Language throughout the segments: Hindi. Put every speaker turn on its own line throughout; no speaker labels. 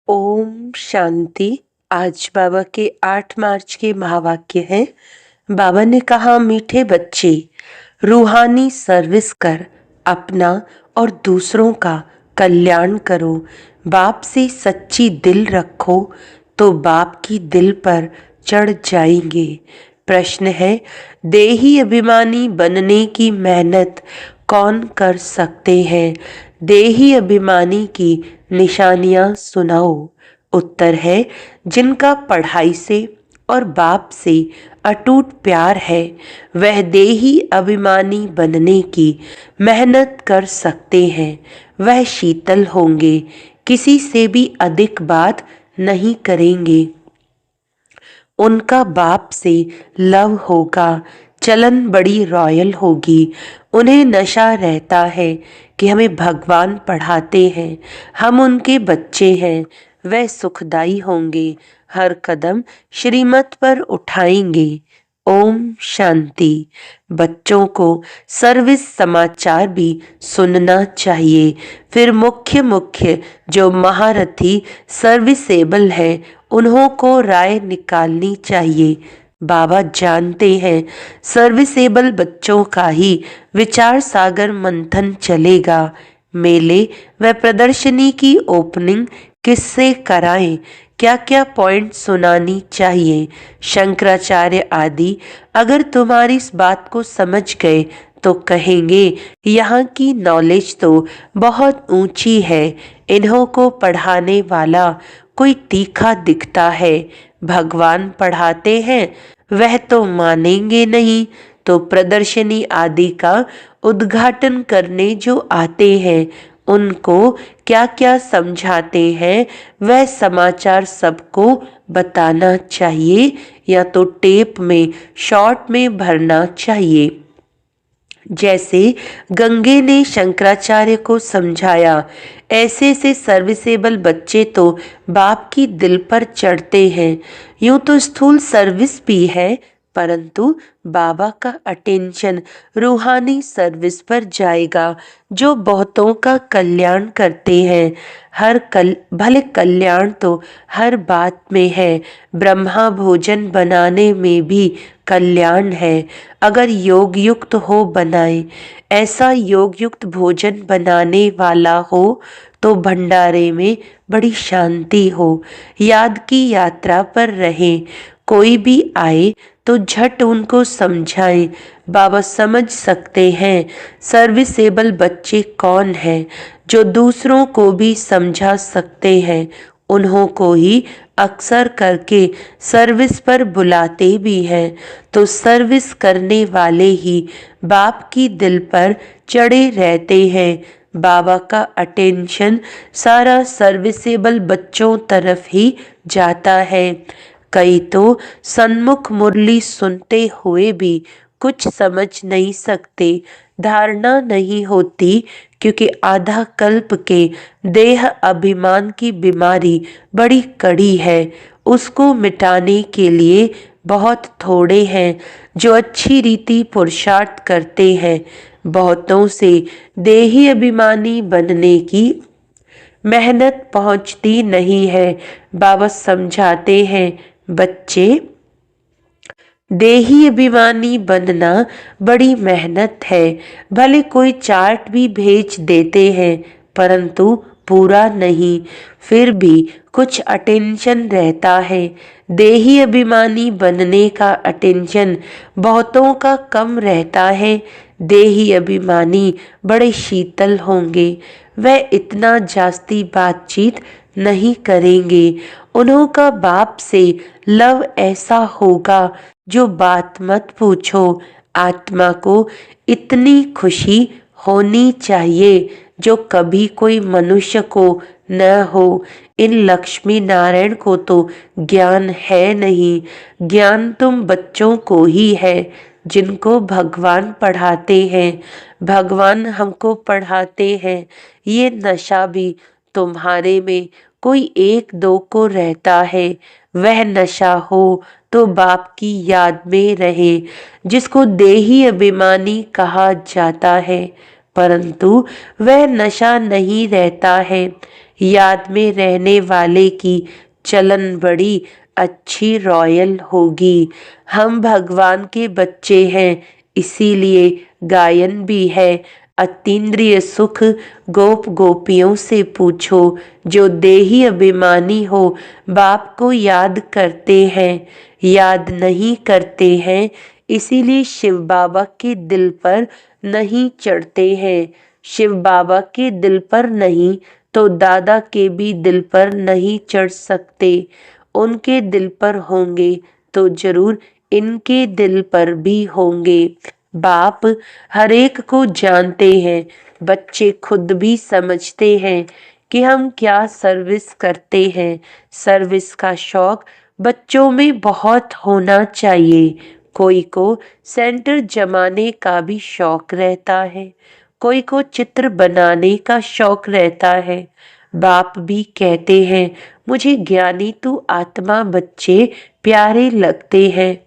ओम शांति। आज बाबा के 8 मार्च के महावाक्य हैं। बाबा ने कहा, मीठे बच्चे, रूहानी सर्विस कर अपना और दूसरों का कल्याण करो। बाप से सच्ची दिल रखो तो बाप की दिल पर चढ़ जाएंगे। प्रश्न है, देही अभिमानी बनने की मेहनत कौन कर सकते हैं? देही अभिमानी की निशानियां सुनाओ। उत्तर है, जिनका पढ़ाई से और बाप से अटूट प्यार है, वह देही अभिमानी बनने की मेहनत कर सकते हैं। वह शीतल होंगे, किसी से भी अधिक बात नहीं करेंगे। उनका बाप से लव होगा, चलन बड़ी रॉयल होगी। उन्हें नशा रहता है कि हमें भगवान पढ़ाते हैं, हम उनके बच्चे हैं। वह सुखदाई होंगे, हर कदम श्रीमत पर उठाएंगे। ओम शांति। बच्चों को सर्विस समाचार भी सुनना चाहिए। फिर मुख्य मुख्य जो महारथी सर्विसेबल है, उन्हों को राय निकालनी चाहिए। बाबा जानते हैं, सर्विसेबल बच्चों का ही विचार सागर मंथन चलेगा। मेले व प्रदर्शनी की ओपनिंग किससे कराएं? क्या क्या पॉइंट सुनानी चाहिए? शंकराचार्य आदि अगर तुम्हारी इस बात को समझ गए तो कहेंगे, यहाँ की नॉलेज तो बहुत ऊंची है। इन्हों को पढ़ाने वाला कोई तीखा दिखता है। भगवान पढ़ाते हैं, वह तो मानेंगे नहीं। तो प्रदर्शनी आदि का उद्घाटन करने जो आते हैं, उनको क्या क्या समझाते हैं, वह समाचार सबको बताना चाहिए या तो टेप में शॉर्ट में भरना चाहिए। जैसे गंगे ने शंकराचार्य को समझाया, ऐसे से सर्विसेबल बच्चे तो बाप की दिल पर चढ़ते हैं। यूं तो स्थूल सर्विस भी है, परंतु बाबा का अटेंशन रूहानी सर्विस पर जाएगा, जो बहुतों का कल्याण करते हैं। भले कल्याण तो हर बात में है, ब्रह्मा भोजन बनाने में भी कल्याण है। अगर योग युक्त हो बनाए, ऐसा योग युक्त भोजन बनाने वाला हो तो भंडारे में बड़ी शांति हो। याद की यात्रा पर रहें, कोई भी आए तो झट उनको समझाएं। बाबा समझ सकते हैं सर्विसेबल बच्चे कौन हैं, जो दूसरों को भी समझा सकते हैं। उन्हों को ही अक्सर करके सर्विस पर बुलाते भी हैं। तो सर्विस करने वाले ही बाप की दिल पर चढ़े रहते हैं। बाबा का अटेंशन सारा सर्विसेबल बच्चों तरफ ही जाता है। कई तो सन्मुख मुरली सुनते हुए भी कुछ समझ नहीं सकते, धारणा नहीं होती, क्योंकि आधा कल्प के देह अभिमान की बीमारी बड़ी कड़ी है। उसको मिटाने के लिए बहुत थोड़े हैं जो अच्छी रीति पुरुषार्थ करते हैं। बहुतों से देही अभिमानी बनने की मेहनत पहुंचती नहीं है। बाबा समझाते हैं, बच्चे, देही अभिमानी बनना बड़ी मेहनत है। भले कोई चार्ट भी भेज देते हैं, परंतु पूरा नहीं, फिर भी कुछ अटेंशन रहता है। देही अभिमानी बनने का अटेंशन बहुतों का कम रहता है। देही अभिमानी बड़े शीतल होंगे, वह इतना जास्ती बातचीत नहीं करेंगे। उन्हों का बाप से लव ऐसा होगा जो बात मत पूछो। आत्मा को इतनी खुशी होनी चाहिए जो कभी कोई मनुष्य को न हो। इन लक्ष्मी नारायण को तो ज्ञान है नहीं, ज्ञान तुम बच्चों को ही है जिनको भगवान पढ़ाते हैं। भगवान हमको पढ़ाते हैं। ये नशा भी तुम्हारे में कोई एक दो को रहता है। वह नशा हो तो बाप की याद में रहे, जिसको देही अभिमानी कहा जाता है, परंतु वह नशा नहीं रहता है। याद में रहने वाले की चलन बड़ी अच्छी रॉयल होगी। हम भगवान के बच्चे हैं, इसीलिए गायन भी है। अतीन्द्रिय सुख गोप गोपियों से पूछो, जो देही अभिमानी हो बाप को याद करते हैं, याद नहीं करते हैं, इसीलिए शिव बाबा के दिल पर नहीं चढ़ते हैं। शिव बाबा के दिल पर नहीं तो दादा के भी दिल पर नहीं चढ़ सकते। उनके दिल पर होंगे तो जरूर इनके दिल पर भी होंगे। बाप हर एक को जानते हैं, बच्चे खुद भी समझते हैं कि हम क्या सर्विस करते हैं। सर्विस का शौक बच्चों में बहुत होना चाहिए। कोई को सेंटर जमाने का भी शौक रहता है, कोई को चित्र बनाने का शौक रहता है। बाप भी कहते हैं, मुझे ज्ञानी तू आत्मा बच्चे प्यारे लगते हैं,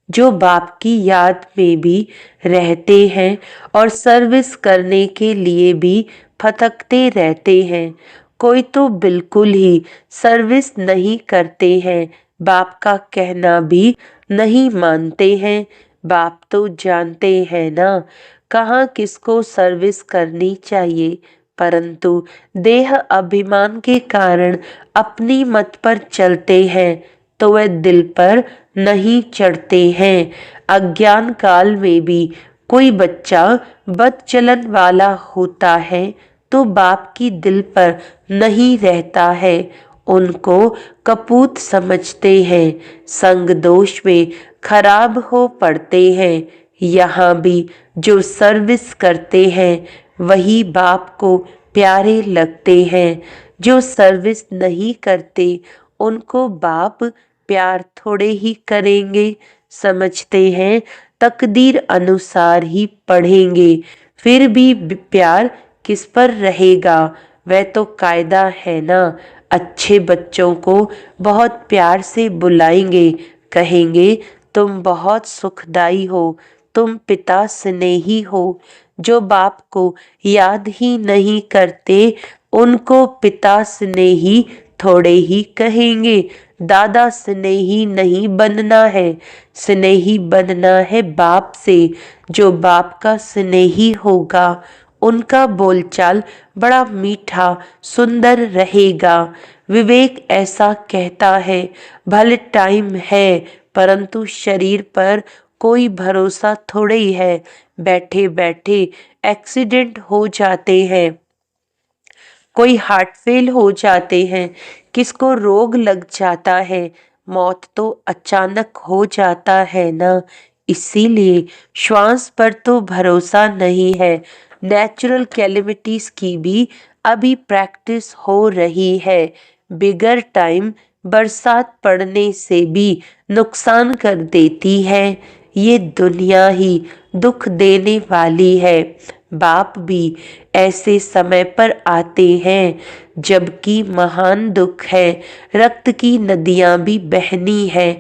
जो बाप की याद में भी रहते हैं और सर्विस करने के लिए भी फटकते रहते हैं। कोई तो बिल्कुल ही सर्विस नहीं करते हैं, बाप का कहना भी नहीं मानते हैं। बाप तो जानते हैं ना कहाँ किसको सर्विस करनी चाहिए, परंतु देह अभिमान के कारण अपनी मत पर चलते हैं तो वह दिल पर नहीं चढ़ते हैं। अज्ञान काल में भी कोई बच्चा बदचलन वाला होता है तो बाप की दिल पर नहीं रहता है, उनको कपूत समझते हैं, संग दोष में खराब हो पड़ते हैं। यहाँ भी जो सर्विस करते हैं वही बाप को प्यारे लगते हैं। जो सर्विस नहीं करते उनको बाप प्यार थोड़े ही करेंगे। समझते हैं तकदीर अनुसार ही पढ़ेंगे, फिर भी प्यार किस पर रहेगा, वह तो कायदा है ना। अच्छे बच्चों को बहुत प्यार से बुलाएंगे, कहेंगे तुम बहुत सुखदाई हो, तुम पिता स्नेही हो। जो बाप को याद ही नहीं करते उनको पिता स्नेही थोड़े ही कहेंगे। दादा स्नेही नहीं बनना है, स्नेही बनना है बाप से। जो बाप का स्नेही होगा उनका बोलचाल बड़ा मीठा सुंदर रहेगा। विवेक ऐसा कहता है, भले टाइम है परंतु शरीर पर कोई भरोसा थोड़े ही है। बैठे बैठे एक्सीडेंट हो जाते हैं, कोई हार्ट फेल हो जाते हैं, किसको रोग लग जाता है, मौत तो अचानक हो जाता है ना। इसीलिए श्वास पर तो भरोसा नहीं है। नेचुरल कैलेमिटीज की भी अभी प्रैक्टिस हो रही है। बिगर टाइम बरसात पड़ने से भी नुकसान कर देती है। ये दुनिया ही दुख देने वाली है। बाप भी ऐसे समय पर आते हैं जबकि महान दुख है, रक्त की नदियां भी बहनी है।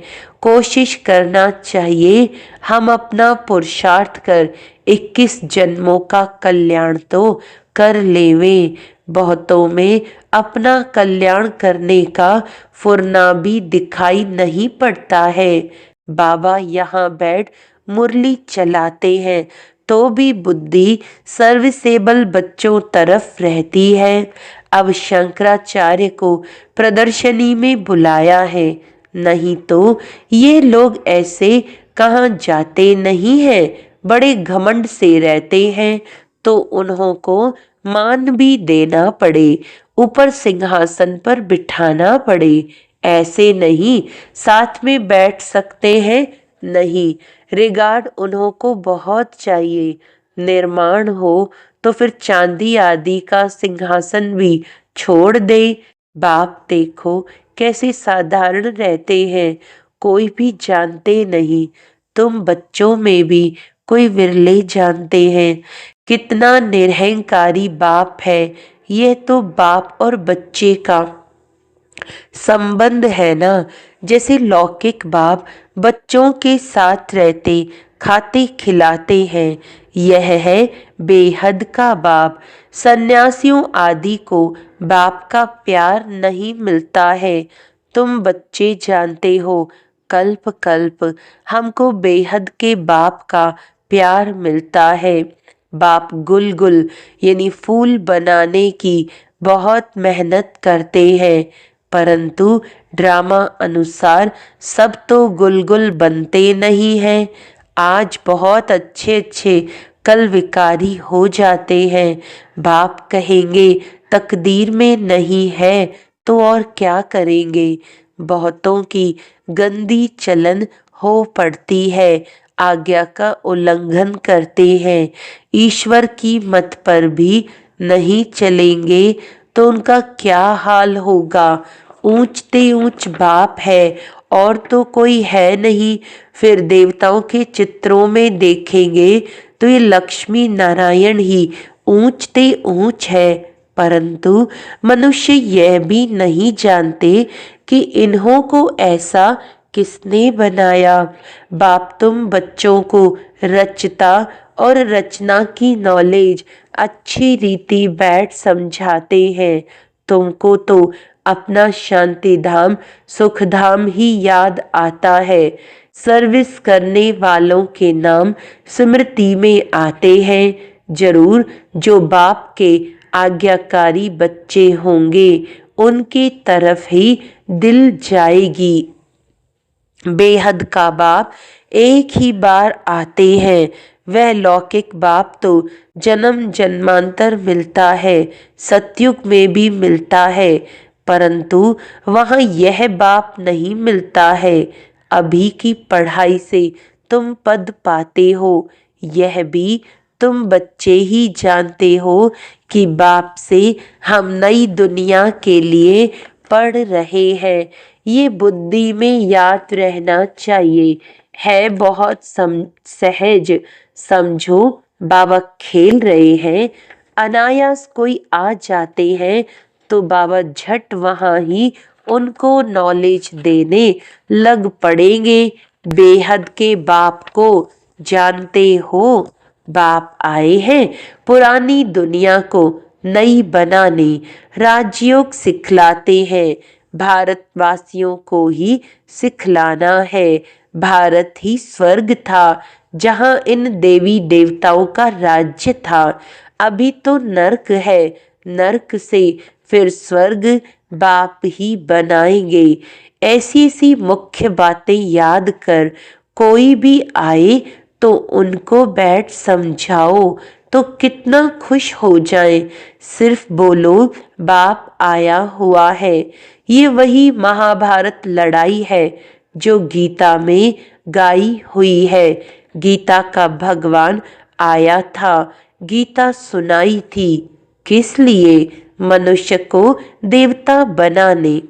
कोशिश करना चाहिए हम अपना पुरुषार्थ कर 21 जन्मों का कल्याण तो कर लेवें। बहुतों में अपना कल्याण करने का फुरना भी दिखाई नहीं पड़ता है। बाबा यहाँ बैठ मुरली चलाते हैं तो भी बुद्धि सर्विसेबल बच्चों तरफ रहती है। अब शंकराचार्य को प्रदर्शनी में बुलाया है, नहीं तो ये लोग ऐसे कहाँ जाते नहीं हैं। बड़े घमंड से रहते हैं तो उन्हों को मान भी देना पड़े, ऊपर सिंहासन पर बिठाना पड़े। ऐसे नहीं साथ में बैठ सकते हैं, नहीं, रिगार्ड उन्हों को बहुत चाहिए। निर्माण हो तो फिर चांदी आदि का सिंहासन भी छोड़ दे। बाप देखो कैसे साधारण रहते हैं, कोई भी जानते नहीं। तुम बच्चों में भी कोई विरले जानते हैं। कितना निरहंकारी बाप है। यह तो बाप और बच्चे का संबंध है ना, जैसे लौकिक बाप बच्चों के साथ रहते खाते खिलाते हैं, यह है बेहद का बाप। सन्यासियों आदि को बाप का प्यार नहीं मिलता है। तुम बच्चे जानते हो, कल्प कल्प हमको बेहद के बाप का प्यार मिलता है। बाप गुल गुल यानी फूल बनाने की बहुत मेहनत करते हैं, परंतु ड्रामा अनुसार सब तो गुलगुल बनते नहीं हैं। आज बहुत अच्छे अच्छे कल विकारी हो जाते हैं। बाप कहेंगे तकदीर में नहीं है तो और क्या करेंगे। बहुतों की गंदी चलन हो पड़ती है, आज्ञा का उल्लंघन करते हैं, ईश्वर की मत पर भी नहीं चलेंगे तो उनका क्या हाल होगा। ऊंचते ऊंच बाप है और तो कोई है नहीं। फिर देवताओं के चित्रों में देखेंगे तो ये लक्ष्मी नारायण ही ऊंचते ऊंच है, परंतु मनुष्य यह भी नहीं जानते कि इन्हों को ऐसा किसने बनाया। बाप तुम बच्चों को रचता और रचना की नॉलेज अच्छी रीति बैठ समझाते हैं। तुमको तो अपना शांति धाम सुख धाम ही याद आता है। सर्विस करने वालों के नाम स्मृति में आते हैं। जरूर जो बाप के आज्ञाकारी बच्चे होंगे उनके तरफ ही दिल जाएगी। बेहद का बाप एक ही बार आते हैं। वह लौकिक बाप तो जन्म जन्मांतर मिलता है, सतयुग में भी मिलता है, परंतु वहाँ यह बाप नहीं मिलता है। अभी की पढ़ाई से तुम पद पाते हो, यह भी तुम बच्चे ही जानते हो कि बाप से हम नई दुनिया के लिए पढ़ रहे हैं। ये बुद्धि में याद रहना चाहिए। है बहुत सहज, समझो बाबा खेल रहे हैं, अनायास कोई आ जाते हैं तो बाबा झट वहां ही उनको नॉलेज देने लग पड़ेंगे। बेहद के बाप को जानते हो, बाप आए हैं पुरानी दुनिया को नई बनाने, राजयोग सिखलाते हैं, भारतवासियों को ही सिखलाना है। भारत ही स्वर्ग था जहां इन देवी देवताओं का राज्य था। अभी तो नर्क है, नर्क से फिर स्वर्ग बाप ही बनाएंगे। ऐसी सी मुख्य बातें याद कर कोई भी आए तो उनको बैठ समझाओ तो कितना खुश हो जाए। सिर्फ बोलो बाप आया हुआ है। ये वही महाभारत लड़ाई है जो गीता में गाई हुई है। गीता का भगवान आया था, गीता सुनाई थी, किस लिए? मनुष्य को देवता बनाने।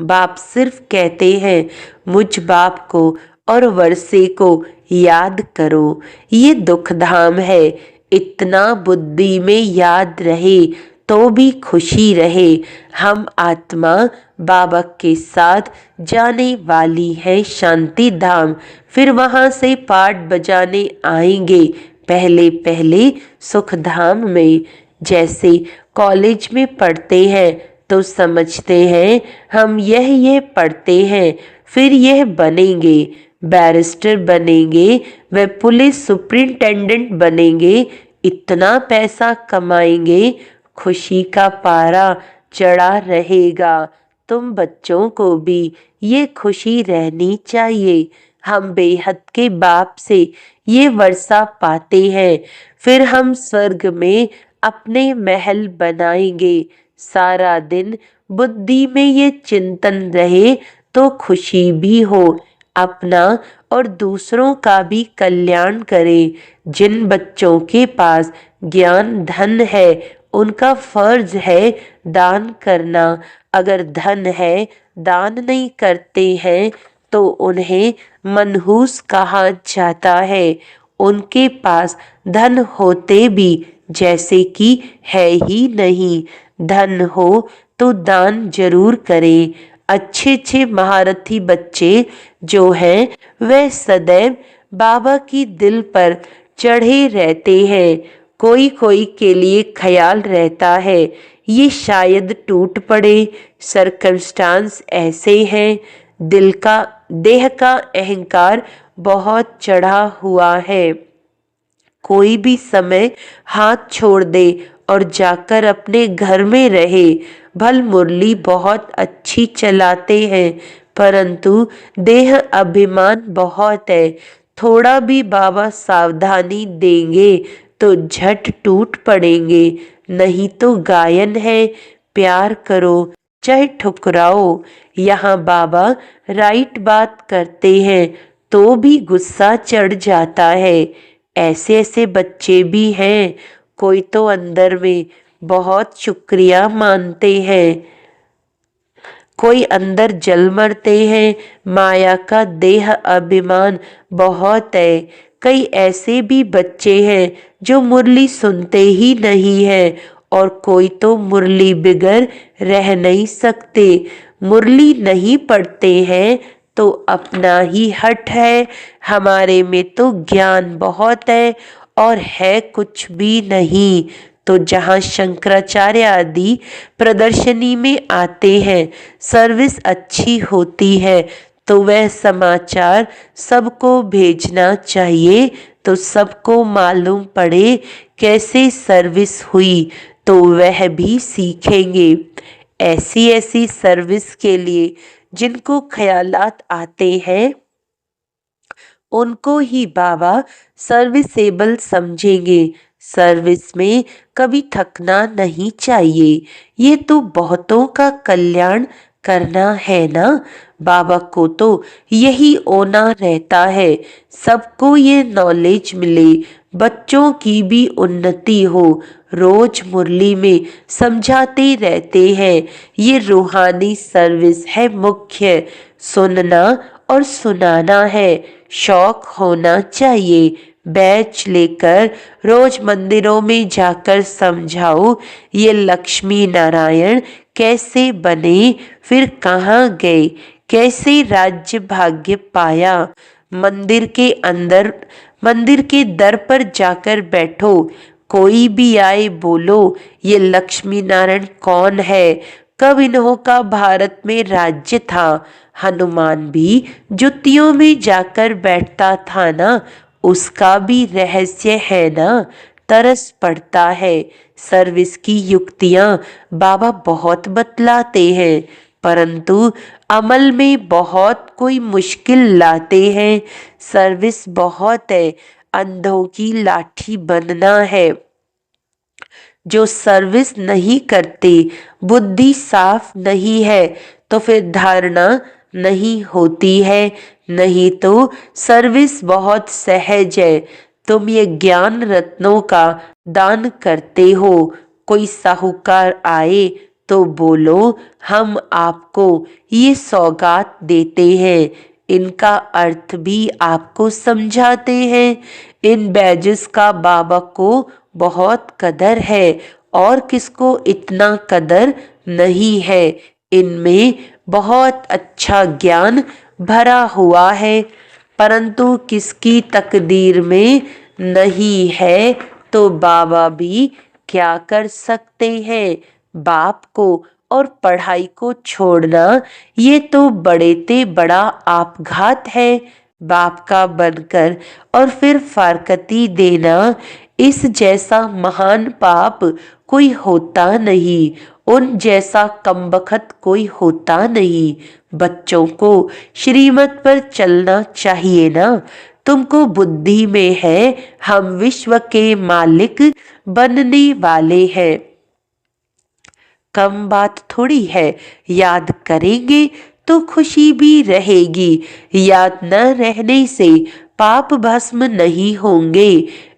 बाप सिर्फ कहते हैं मुझ बाप को और वर्षे को याद करो, ये दुख धाम है। इतना बुद्धि में याद रहे तो भी खुशी रहे। हम आत्मा बाबा के साथ जाने वाली है शांति धाम, फिर वहां से पाठ बजाने आएंगे पहले पहले सुख धाम में। जैसे कॉलेज में पढ़ते हैं तो समझते हैं हम यह पढ़ते हैं, फिर यह बनेंगे, बैरिस्टर बनेंगे, वे पुलिस सुपरिंटेंडेंट बनेंगे, इतना पैसा कमाएंगे, खुशी का पारा चढ़ा रहेगा। तुम बच्चों को भी ये खुशी रहनी चाहिए। हम बेहद के बाप से ये वर्षा पाते हैं, फिर हम स्वर्ग में अपने महल बनाएंगे। सारा दिन बुद्धि में ये चिंतन रहे तो खुशी भी हो, अपना और दूसरों का भी कल्याण करें। जिन बच्चों के पास ज्ञान धन है उनका फर्ज है दान करना। अगर धन है दान नहीं करते हैं तो उन्हें मनहूस कहा जाता है। उनके पास धन होते भी जैसे कि है ही नहीं। धन हो तो दान जरूर करें। अच्छे अच्छे महारथी बच्चे जो हैं वह सदैव बाबा की दिल पर चढ़े रहते हैं। कोई कोई के लिए ख्याल रहता है ये शायद टूट पड़े। सरकमस्टांस ऐसे हैं। देह का अहंकार बहुत चढ़ा हुआ है। कोई भी समय हाथ छोड़ दे और जाकर अपने घर में रहे। भल मुरली बहुत अच्छी चलाते हैं परंतु देह अभिमान बहुत है। थोड़ा भी बाबा सावधानी देंगे तो झट टूट पड़ेंगे। नहीं तो गायन है, प्यार करो चाहे ठुकराओ। यहाँ बाबा राइट बात करते हैं तो भी गुस्सा चढ़ जाता है। ऐसे ऐसे बच्चे भी हैं। कोई तो अंदर में बहुत शुक्रिया मानते हैं, कोई अंदर जल मरते हैं। माया का देह अभिमान बहुत है। कई ऐसे भी बच्चे हैं जो मुरली सुनते ही नहीं है और कोई तो मुरली बिगर रह नहीं सकते। मुरली नहीं पढ़ते हैं तो अपना ही हट है। हमारे में तो ज्ञान बहुत है और है कुछ भी नहीं। तो जहाँ शंकराचार्य आदि प्रदर्शनी में आते हैं, सर्विस अच्छी होती है तो वह समाचार सबको भेजना चाहिए तो सबको मालूम पड़े कैसे सर्विस हुई तो वह भी सीखेंगे। ऐसी ऐसी सर्विस के लिए जिनको ख्यालात आते हैं उनको ही बाबा सर्विसेबल समझेंगे। सर्विस में कभी थकना नहीं चाहिए। ये तो बहुतों का कल्याण करना है ना। बाबा को तो यही होना रहता है, सबको ये नॉलेज मिले, बच्चों की भी उन्नति हो। रोज मुरली में समझाते रहते हैं ये रूहानी सर्विस है मुख्य। सुनना और सुनाना है, शौक होना चाहिए। बैच लेकर रोज मंदिरों में जाकर समझाओ ये लक्ष्मी नारायण कैसे बने, फिर कहाँ गए, कैसे राज्य भाग्य पाया। मंदिर के अंदर, मंदिर के दर पर जाकर बैठो, कोई भी आए बोलो ये लक्ष्मी नारायण कौन है, कब इन्हों का भारत में राज्य था। हनुमान भी जुतियों में जाकर बैठता था ना, उसका भी रहस्य है ना। तरस पड़ता है। सर्विस की युक्तियां बाबा बहुत बतलाते हैं परंतु अमल में बहुत कोई मुश्किल लाते हैं। सर्विस बहुत है, अंधों की लाठी बनना है। जो सर्विस नहीं करते, बुद्धि साफ नहीं है तो फिर धारणा नहीं होती है। नहीं तो सर्विस बहुत सहज है। तुम ये ज्ञान रत्नों का दान करते हो, कोई साहूकार आए तो बोलो हम आपको ये सौगात देते हैं। इनका अर्थ भी आपको समझाते हैं। इन बैजेस का बाबा को बहुत कदर है और किसको इतना कदर नहीं है। इनमें बहुत अच्छा ज्ञान भरा हुआ है परंतु किसकी तकदीर में नहीं है तो बाबा भी क्या कर सकते हैं। बाप को और पढ़ाई को छोड़ना ये तो बड़े ते बड़ा आपघात है। बाप का बनकर और फिर फारकती देना, इस जैसा महान पाप कोई होता नहीं, उन जैसा कमबख्त कोई होता नहीं। बच्चों को श्रीमत पर चलना चाहिए ना। तुमको बुद्धि में है हम विश्व के मालिक बनने वाले हैं। कम बात थोड़ी है, याद करेंगे तो खुशी भी रहेगी। याद न रहने से पाप भस्म नहीं होंगे।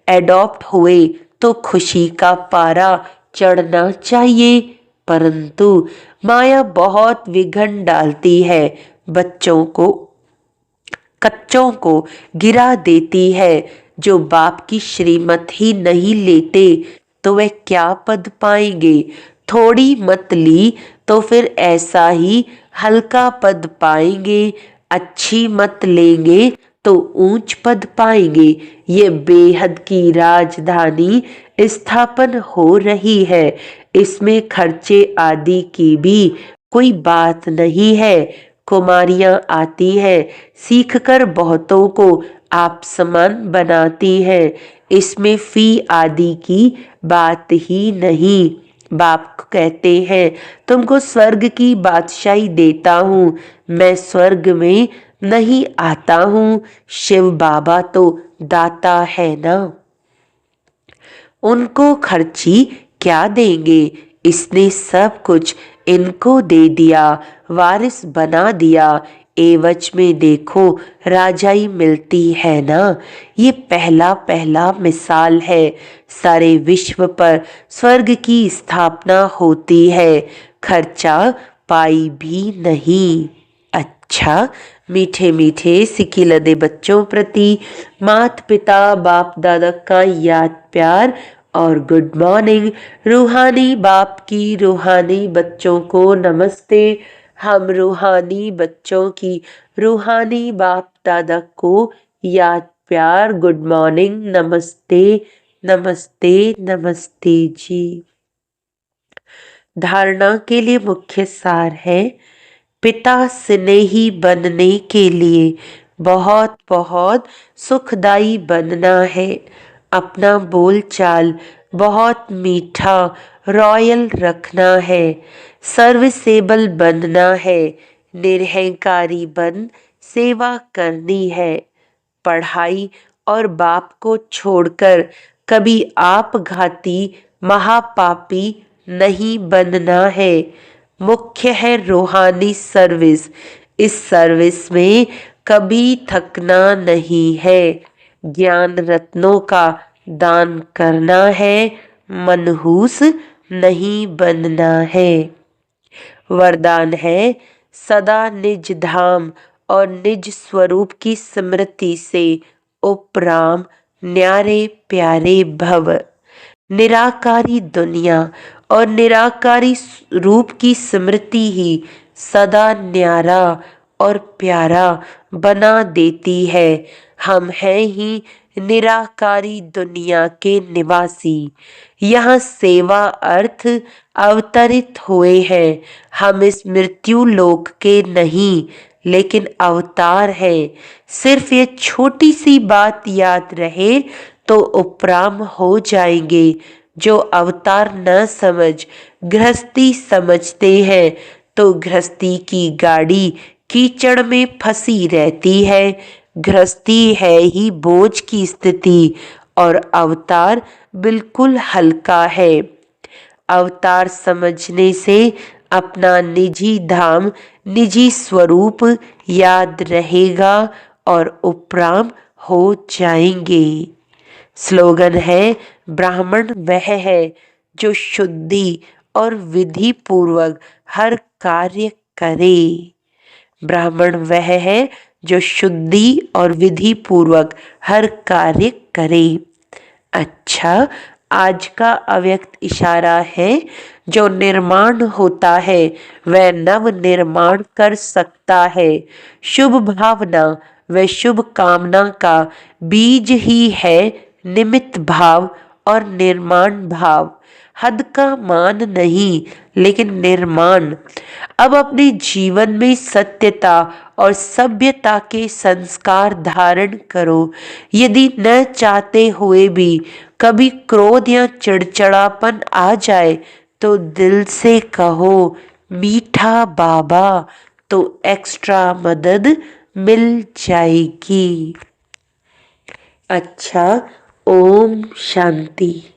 एडॉप्ट हुए तो खुशी का पारा चढ़ना चाहिए परंतु माया बहुत विघन डालती है, बच्चों को कच्चों को गिरा देती है। जो बाप की श्रीमत ही नहीं लेते तो वे क्या पद पाएंगे। थोड़ी मत ली तो फिर ऐसा ही हल्का पद पाएंगे। अच्छी मत लेंगे तो ऊंच पद पाएंगे। ये बेहद की राजधानी स्थापन हो रही है। इसमें खर्चे आदि की भी कोई बात नहीं है। कुमारियां आती हैं, सीखकर बहुतों को आप समान बनाती हैं। इसमें फी आदि की बात ही नहीं। बाप कहते हैं, तुमको स्वर्ग की बादशाही देता हूँ, मैं स्वर्ग में नहीं आता हूँ। शिव बाबा तो दाता है ना, उनको खर्ची क्या देंगे। इसने सब कुछ इनको दे दिया, वारिस बना दिया। एवज में देखो राजाई मिलती है ना। ये पहला पहला मिसाल है। सारे विश्व पर स्वर्ग की स्थापना होती है, खर्चा पाई भी नहीं। अच्छा, मीठे मीठे सिखिलदे बच्चों प्रति माता पिता बाप दादा का याद प्यार और गुड मॉर्निंग। रूहानी बाप की रूहानी बच्चों को नमस्ते। हम रूहानी बच्चों की रूहानी बाप दादा को याद प्यार गुड मॉर्निंग, नमस्ते नमस्ते नमस्ते जी। धारणा के लिए मुख्य सार है, पिता स्नेही बनने के लिए बहुत बहुत सुखदाई बनना है। अपना बोलचाल बहुत मीठा रॉयल रखना है। सर्विसेबल बनना है। निरहंकारी बन सेवा करनी है। पढ़ाई और बाप को छोड़कर कभी आपघाती महापापी नहीं बनना है। मुख्य है रूहानी सर्विस। इस सर्विस में कभी थकना नहीं है। ज्ञान रत्नों का दान करना है, मनहूस नहीं बनना है। वरदान है, सदा निज धाम और निज स्वरूप की स्मृति से उपराम न्यारे प्यारे भव। निराकारी दुनिया और निराकारी रूप की स्मृति ही सदा न्यारा और प्यारा बना देती है। हम हैं ही निराकारी दुनिया के निवासी। यह सेवा अर्थ अवतरित हुए हैं। हम इस मृत्यु लोक के नहीं, लेकिन अवतार है। सिर्फ ये छोटी सी बात याद रहे तो उपराम हो जाएंगे। जो अवतार न समझ गृहस्थी समझते हैं, तो गृहस्थी की गाड़ी कीचड़ में फंसी रहती है। गृहस्थी है ही बोझ की स्थिति और अवतार बिल्कुल हल्का है। अवतार समझने से अपना निजी धाम, निजी स्वरूप याद रहेगा और उपराम हो जाएंगे। स्लोगन है, ब्राह्मण वह है जो शुद्धि और विधि पूर्वक हर कार्य करे। ब्राह्मण वह है जो शुद्धि और विधि पूर्वक हर कार्य करे। अच्छा, आज का अव्यक्त इशारा है, जो निर्माण होता है वह नव निर्माण कर सकता है। शुभ भावना व शुभ कामना का बीज ही है निमित्त भाव और निर्माण भाव। हद का मान नहीं, लेकिन निर्माण। अब अपने जीवन में सत्यता और सभ्यता के संस्कार धारण करो। यदि न चाहते हुए भी कभी क्रोध या चिड़चिड़ापन आ जाए, तो दिल से कहो, मीठा बाबा, तो एक्स्ट्रा मदद मिल जाएगी। अच्छा, ओम शांति।